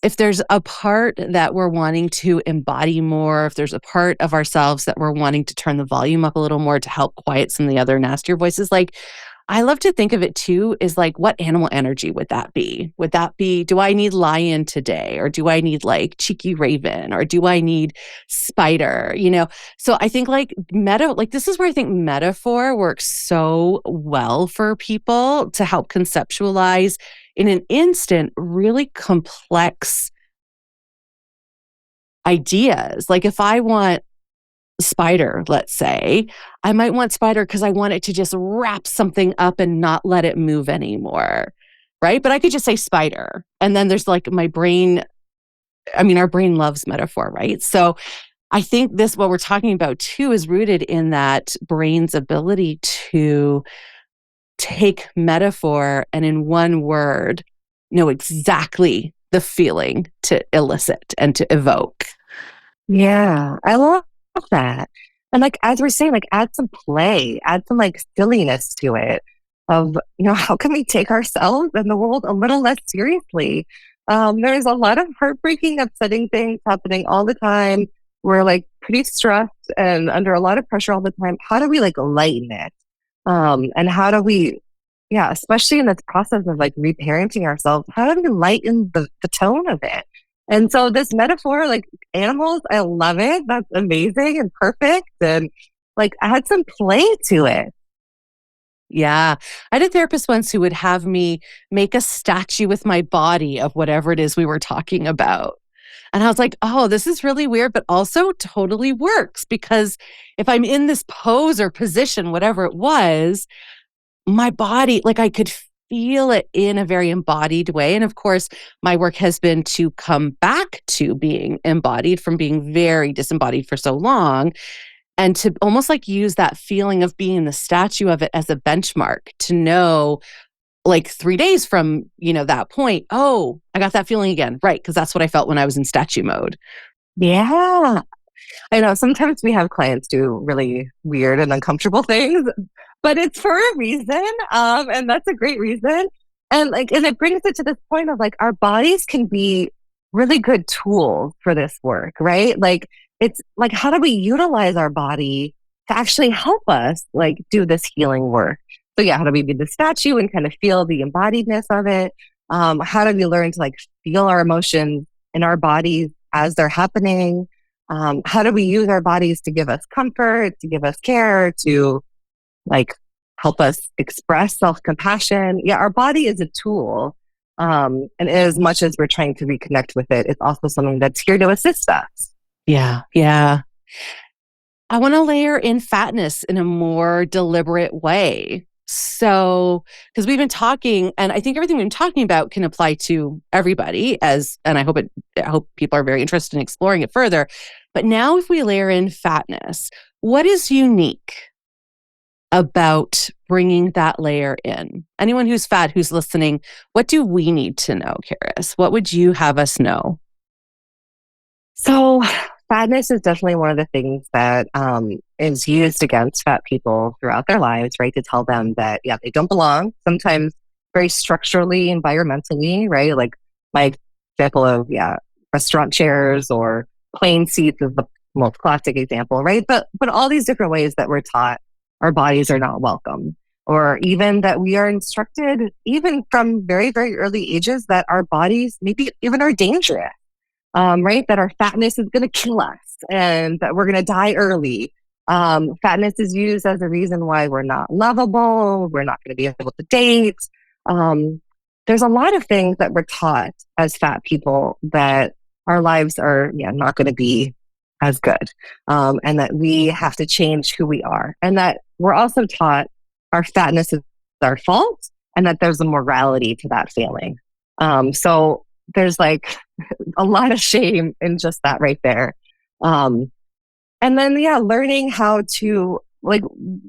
Speaker 1: if there's a part that we're wanting to embody more, if there's a part of ourselves that we're wanting to turn the volume up a little more to help quiet some of the other nastier voices, like I love to think of it too, is like, what animal energy would that be? Would that be, do I need lion today? Or do I need like cheeky raven? Or do I need spider? So I think like this is where I think metaphor works so well for people to help conceptualize in an instant really complex ideas. Like if I want spider, let's say, I might want spider because I want it to just wrap something up and not let it move anymore. Right. But I could just say spider. And then there's like my brain. I mean, our brain loves metaphor, right? So I think what we're talking about too is rooted in that brain's ability to take metaphor and in one word know exactly the feeling to elicit and to evoke.
Speaker 2: Yeah, I love that. And like as we're saying, like add some play, add some like silliness to it of, how can we take ourselves and the world a little less seriously? There's a lot of heartbreaking, upsetting things happening all the time. We're like pretty stressed and under a lot of pressure all the time. How do we like lighten it? And how do we, yeah, especially in this process of like reparenting ourselves, how do we lighten the tone of it? And so this metaphor, like animals, I love it. That's amazing and perfect. And like add some play to it.
Speaker 1: Yeah. I had a therapist once who would have me make a statue with my body of whatever it is we were talking about. And I was like, oh, this is really weird, but also totally works because if I'm in this pose or position, whatever it was, my body, like I could feel it in a very embodied way. And of course, my work has been to come back to being embodied from being very disembodied for so long and to almost like use that feeling of being in the statue of it as a benchmark to know like 3 days from, that point, oh, I got that feeling again. Right. Cause that's what I felt when I was in statue mode.
Speaker 2: Yeah. I know sometimes we have clients do really weird and uncomfortable things, but it's for a reason. And that's a great reason. And it brings it to this point of like our bodies can be really good tools for this work, right? Like it's like, how do we utilize our body to actually help us like do this healing work? So yeah, how do we be the statue and kind of feel the embodiedness of it? How do we learn to like feel our emotions in our bodies as they're happening? How do we use our bodies to give us comfort, to give us care, to like help us express self-compassion? Yeah, our body is a tool. And as much as we're trying to reconnect with it, it's also something that's here to assist us.
Speaker 1: Yeah. Yeah. I want to layer in fatness in a more deliberate way. So, because we've been talking, and I think everything we've been talking about can apply to everybody and I hope people are very interested in exploring it further. But now if we layer in fatness, what is unique about bringing that layer in? Anyone who's fat, who's listening, what do we need to know, Charis? What would you have us know?
Speaker 2: So, fatness is definitely one of the things that is used against fat people throughout their lives, right? To tell them that, yeah, they don't belong. Sometimes very structurally, environmentally, right? Like my example of, yeah, restaurant chairs or plane seats is the most classic example, right? But all these different ways that we're taught our bodies are not welcome, or even that we are instructed, even from very, very early ages, that our bodies maybe even are dangerous, right? That our fatness is going to kill us and that we're going to die early. Fatness is used as a reason why we're not lovable, we're not going to be able to date. There's a lot of things that we're taught as fat people that our lives are not going to be as good, and that we have to change who we are, and that we're also taught our fatness is our fault, and that there's a morality to that failing. So there's like a lot of shame in just that right there. And then, learning how to, like,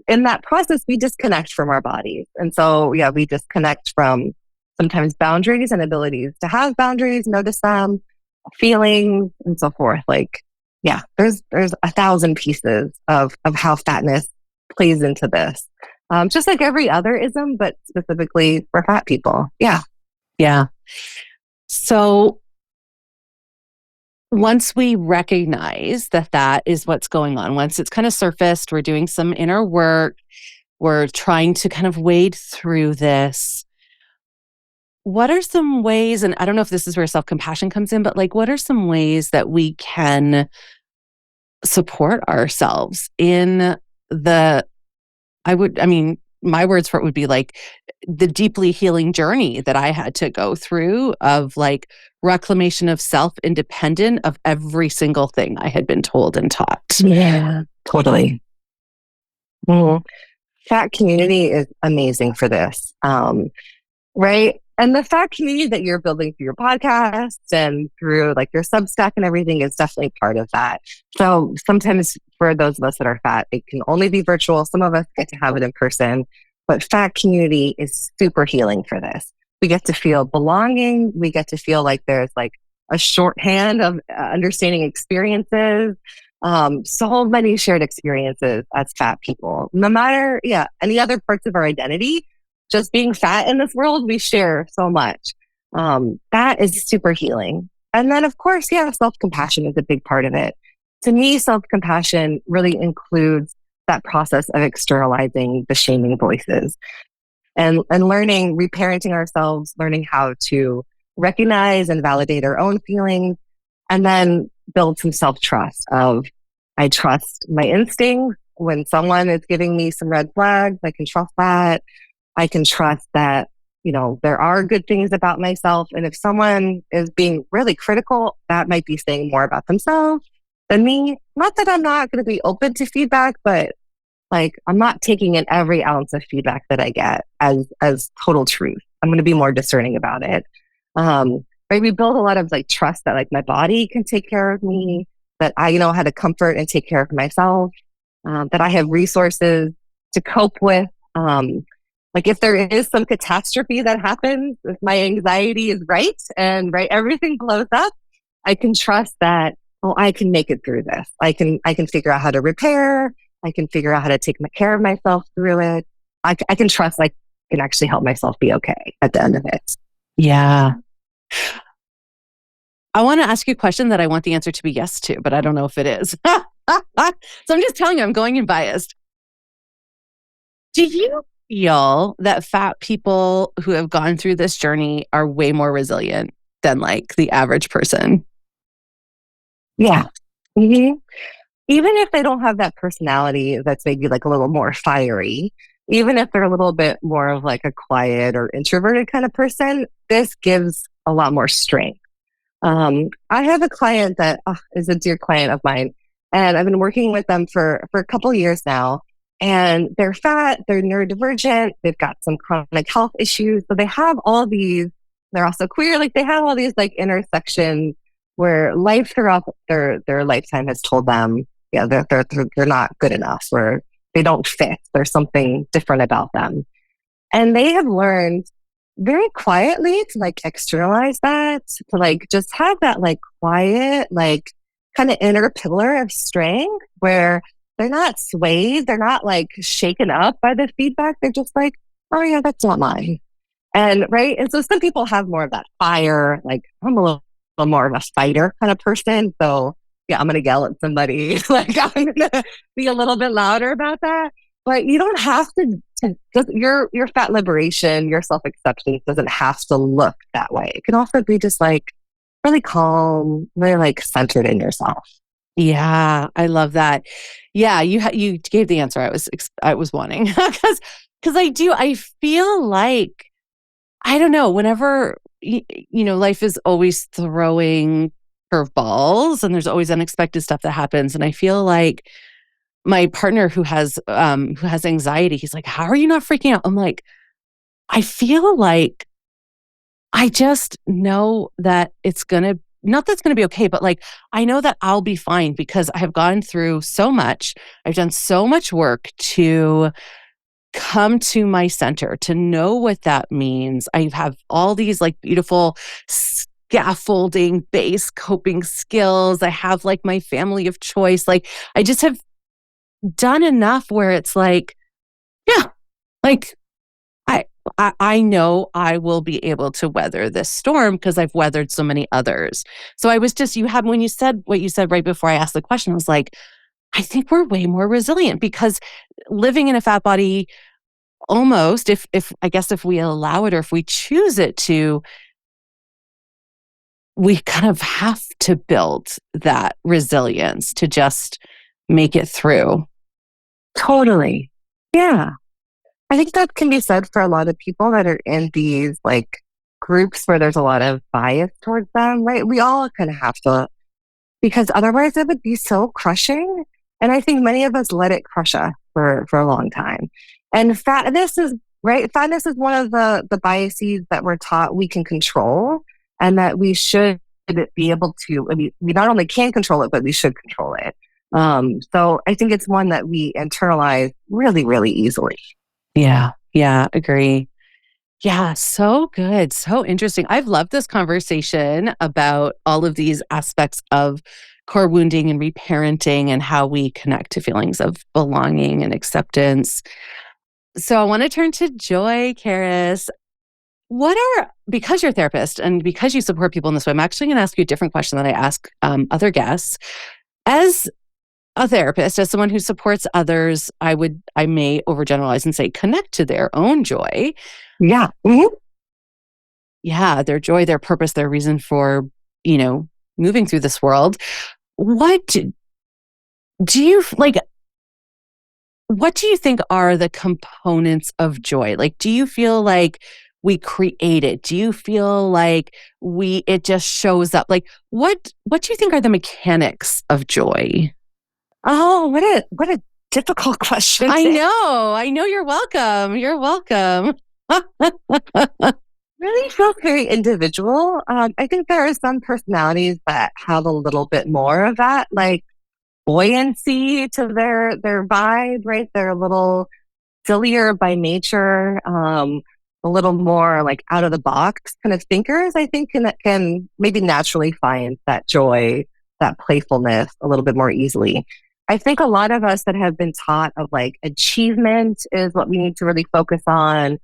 Speaker 2: in that process, we disconnect from our bodies. And so, we disconnect from sometimes boundaries and abilities to have boundaries, notice them, feelings, and so forth. Like, there's 1,000 pieces of how fatness plays into this. Just like every other ism, but specifically for fat people. Yeah.
Speaker 1: Yeah. So once we recognize that that is what's going on, once it's kind of surfaced, we're doing some inner work, we're trying to kind of wade through this. What are some ways, and I don't know if this is where self-compassion comes in, but like, what are some ways that we can support ourselves in my words for it would be like the deeply healing journey that I had to go through of like reclamation of self independent of every single thing I had been told and taught.
Speaker 2: Yeah. Totally. Mhm. Fat community is amazing for this. Right. And the fat community that you're building through your podcast and through like your Substack and everything is definitely part of that. So sometimes for those of us that are fat, it can only be virtual. Some of us get to have it in person, but fat community is super healing for this. We get to feel belonging. We get to feel like there's like a shorthand of understanding experiences. So many shared experiences as fat people, no matter, yeah, any other parts of our identity, just being fat in this world, we share so much. That is super healing. And then, of course, yeah, self compassion is a big part of it. To me, self compassion really includes that process of externalizing the shaming voices and learning, reparenting ourselves, learning how to recognize and validate our own feelings, and then build some self trust of I trust my instincts. When someone is giving me some red flags, I can trust that. I can trust that, there are good things about myself. And if someone is being really critical, that might be saying more about themselves than me. Not that I'm not going to be open to feedback, but like I'm not taking in every ounce of feedback that I get as total truth. I'm going to be more discerning about it. Right. We build a lot of like trust that like my body can take care of me, that I know how to comfort and take care of myself, that I have resources to cope with. Like if there is some catastrophe that happens, if my anxiety is right, everything blows up, I can trust that, oh, I can make it through this. I can figure out how to repair. I can figure out how to take care of myself through it. I can trust I can actually help myself be okay at the end of it.
Speaker 1: Yeah. I want to ask you a question that I want the answer to be yes to, but I don't know if it is. So I'm just telling you, I'm going in biased. Do you feel that fat people who have gone through this journey are way more resilient than like the average person?
Speaker 2: Yeah. Mm-hmm. Even if they don't have that personality that's maybe like a little more fiery, even if they're a little bit more of like a quiet or introverted kind of person, this gives a lot more strength. I have a client that is a dear client of mine, and I've been working with them for a couple of years now. And they're fat, they're neurodivergent, they've got some chronic health issues. So they have all these, they're also queer, like they have all these like intersections where life throughout their lifetime has told them, yeah, they're not good enough, or they don't fit. There's something different about them. And they have learned very quietly to like externalize that, to like just have that like quiet, like kind of inner pillar of strength where they're not swayed, they're not like shaken up by the feedback. They're just like, oh yeah, that's not mine. And right. And so some people have more of that fire, like I'm a little more of a fighter kind of person. So yeah, I'm going to yell at somebody. Like I'm going to be a little bit louder about that. But you don't have to just your fat liberation, your self acceptance doesn't have to look that way. It can also be just like really calm, really like centered in yourself.
Speaker 1: Yeah, I love that. Yeah, you gave the answer I was wanting because I feel like I don't know, whenever life is always throwing curveballs and there's always unexpected stuff that happens, and I feel like my partner who has anxiety, he's like, "How are you not freaking out?" I'm like, I feel like I just know that it's gonna not that's gonna be okay, but like I know that I'll be fine because I have gone through so much. I've done so much work to come to my center, to know what that means. I have all these like beautiful scaffolding base coping skills. I have like my family of choice. Like I just have done enough where it's like, yeah, like I I know I will be able to weather this storm because I've weathered so many others. So I was just when you said what you said right before I asked the question, I was like, I think we're way more resilient because living in a fat body almost if I guess if we allow it or if we choose it to, we kind of have to build that resilience to just make it through.
Speaker 2: Totally. Yeah. I think that can be said for a lot of people that are in these like groups where there's a lot of bias towards them, right? We all kind of have to, because otherwise it would be so crushing. And I think many of us let it crush us for a long time. And fatness is right. Fatness is one of the biases that we're taught we can control and that we should be able to, I mean, we not only can control it, but we should control it. So I think it's one that we internalize really, really easily.
Speaker 1: Yeah. Yeah. Agree. Yeah, so good. So interesting. I've loved this conversation about all of these aspects of core wounding and reparenting and how we connect to feelings of belonging and acceptance. So I want to turn to Joy, Charis. Because you're a therapist and because you support people in this way, I'm actually going to ask you a different question that I ask other guests. As a therapist, as someone who supports others, I may overgeneralize and say connect to their own joy.
Speaker 2: Yeah. Mhm.
Speaker 1: Yeah, their joy, their purpose, their reason for, moving through this world. What do you like? What do you think are the components of joy? Like, do you feel like we create it? Do you feel like it just shows up? Like, what do you think are the mechanics of joy?
Speaker 2: Oh, what a difficult question
Speaker 1: I
Speaker 2: to
Speaker 1: know, I know. You're welcome. You're welcome.
Speaker 2: really feels very individual. I think there are some personalities that have a little bit more of that, like buoyancy to their vibe, right? They're a little sillier by nature, a little more like out of the box kind of thinkers. I think can maybe naturally find that joy, that playfulness a little bit more easily. I think a lot of us that have been taught of like achievement is what we need to really focus on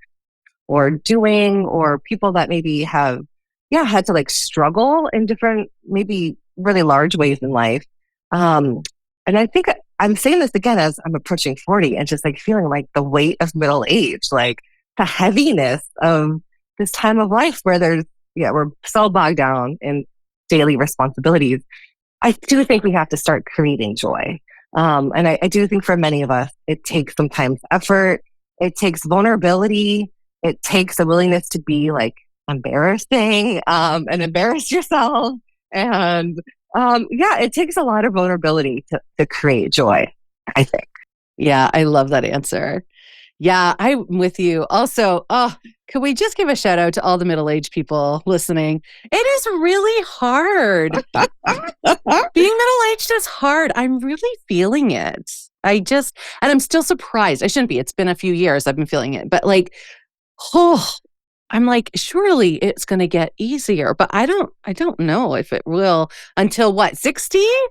Speaker 2: or doing, or people that maybe have, yeah, had to like struggle in different, maybe really large ways in life. Um, and I think I'm saying this again as I'm approaching 40 and just like feeling like the weight of middle age, like the heaviness of this time of life where we're so bogged down in daily responsibilities. I do think we have to start creating joy. And I do think for many of us, it takes sometimes effort, it takes vulnerability, it takes a willingness to be like embarrassing and embarrass yourself. And yeah, it takes a lot of vulnerability to create joy, I think.
Speaker 1: Yeah, I love that answer. Yeah, I'm with you. Also, could we just give a shout out to all the middle-aged people listening? It is really hard. Being middle-aged is hard. I'm really feeling it. And I'm still surprised. I shouldn't be. It's been a few years I've been feeling it, but like, oh, I'm like, surely it's going to get easier, but I don't know if it will until what, 60? I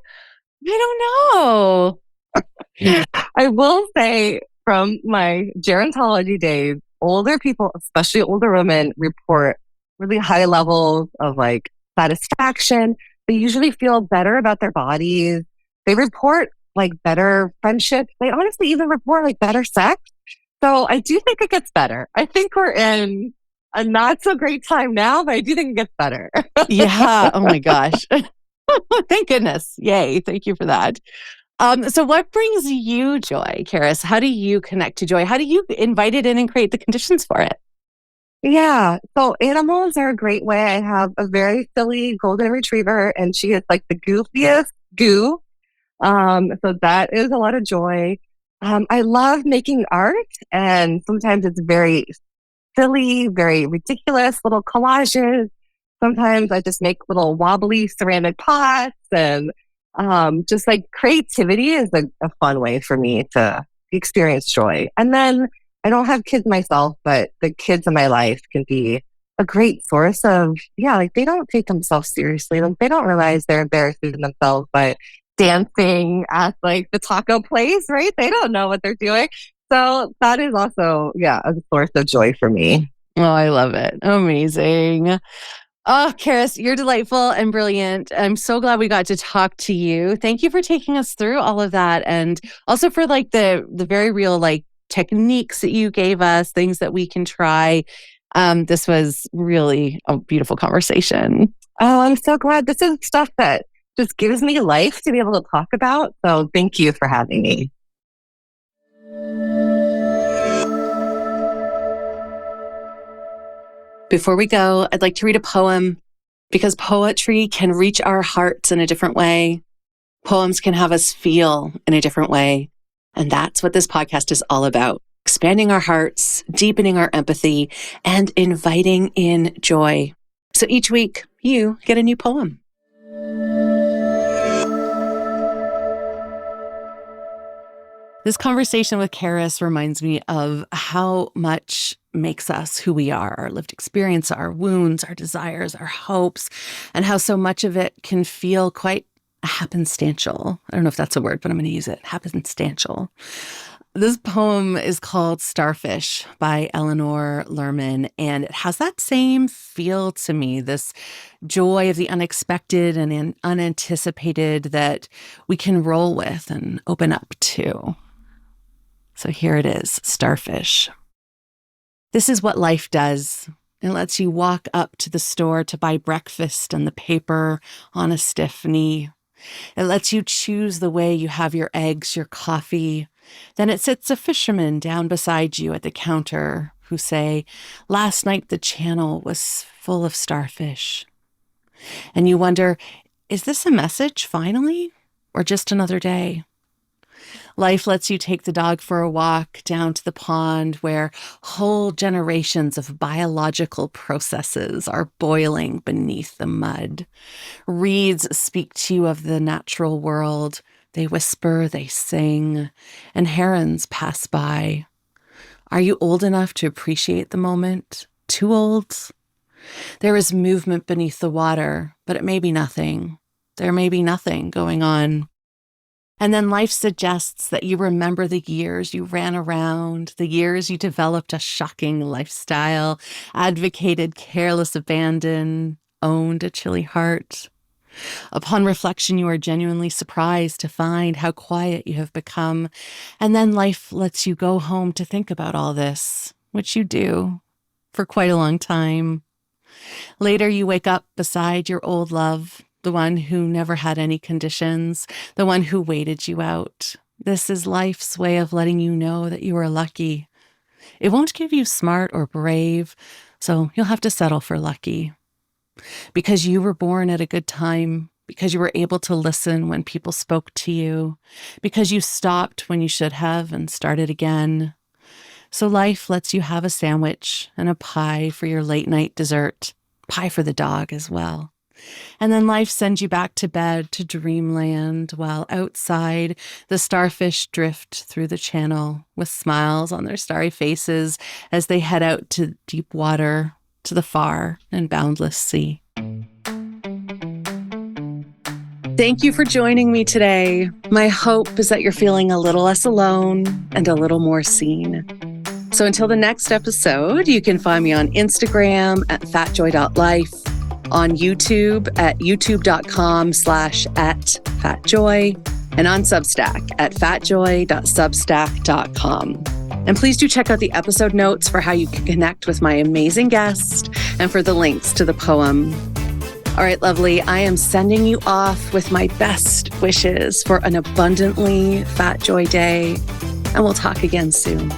Speaker 1: don't know.
Speaker 2: I will say from my gerontology days, older people, especially older women, report really high levels of like satisfaction. They usually feel better about their bodies. They report like better friendships. They honestly even report like better sex. So I do think it gets better. I think we're in a not so great time now, but I do think it gets better.
Speaker 1: Yeah. Oh my gosh. Thank goodness. Yay. Thank you for that. So what brings you joy, Charis? How do you connect to joy? How do you invite it in and create the conditions for it?
Speaker 2: Yeah. So animals are a great way. I have a very silly golden retriever and she is like the goofiest goo. So that is a lot of joy. I love making art and sometimes it's very silly, very ridiculous little collages. Sometimes I just make little wobbly ceramic pots and just like creativity is a fun way for me to experience joy. And then I don't have kids myself, but the kids in my life can be a great source of, yeah, like they don't take themselves seriously. Like they don't realize they're embarrassing themselves by dancing at like the taco place, right? They don't know what they're doing. So that is also, yeah, a source of joy for me.
Speaker 1: Oh, I love it. Amazing. Oh, Charis, you're delightful and brilliant. I'm so glad we got to talk to you. Thank you for taking us through all of that. And also for like the very real like techniques that you gave us, things that we can try. This was really a beautiful conversation.
Speaker 2: Oh, I'm so glad. This is stuff that just gives me life to be able to talk about. So thank you for having me.
Speaker 1: Before we go, I'd like to read a poem because poetry can reach our hearts in a different way. Poems can have us feel in a different way. And that's what this podcast is all about. Expanding our hearts, deepening our empathy, and inviting in joy. So each week, you get a new poem. This conversation with Charis reminds me of how much makes us who we are, our lived experience, our wounds, our desires, our hopes, and how so much of it can feel quite happenstantial. I don't know if that's a word, but I'm going to use it. Happenstantial. This poem is called Starfish by Eleanor Lerman, and it has that same feel to me, this joy of the unexpected and unanticipated that we can roll with and open up to. So here it is, Starfish. This is what life does. It lets you walk up to the store to buy breakfast and the paper on a stiff knee. It lets you choose the way you have your eggs, your coffee. Then it sits a fisherman down beside you at the counter who say, "Last night the channel was full of starfish." And you wonder, is this a message finally, or just another day? Life lets you take the dog for a walk down to the pond where whole generations of biological processes are boiling beneath the mud. Reeds speak to you of the natural world. They whisper, they sing, and herons pass by. Are you old enough to appreciate the moment? Too old? There is movement beneath the water, but it may be nothing. There may be nothing going on. And then life suggests that you remember the years you ran around, the years you developed a shocking lifestyle, advocated careless abandon, owned a chilly heart. Upon reflection, you are genuinely surprised to find how quiet you have become. And then life lets you go home to think about all this, which you do for quite a long time. Later, you wake up beside your old love, the one who never had any conditions, the one who waited you out. This is life's way of letting you know that you are lucky. It won't give you smart or brave, so you'll have to settle for lucky. Because you were born at a good time, because you were able to listen when people spoke to you, because you stopped when you should have and started again. So life lets you have a sandwich and a pie for your late night dessert, pie for the dog as well. And then life sends you back to bed to dreamland while outside the starfish drift through the channel with smiles on their starry faces as they head out to deep water, to the far and boundless sea. Thank you for joining me today. My hope is that you're feeling a little less alone and a little more seen. So until the next episode, you can find me on Instagram at fatjoy.life, on YouTube at youtube.com/@fatjoy, and on Substack at fatjoy.substack.com. And please do check out the episode notes for how you can connect with my amazing guest and for the links to the poem. All right, lovely. I am sending you off with my best wishes for an abundantly Fat Joy day, and we'll talk again soon.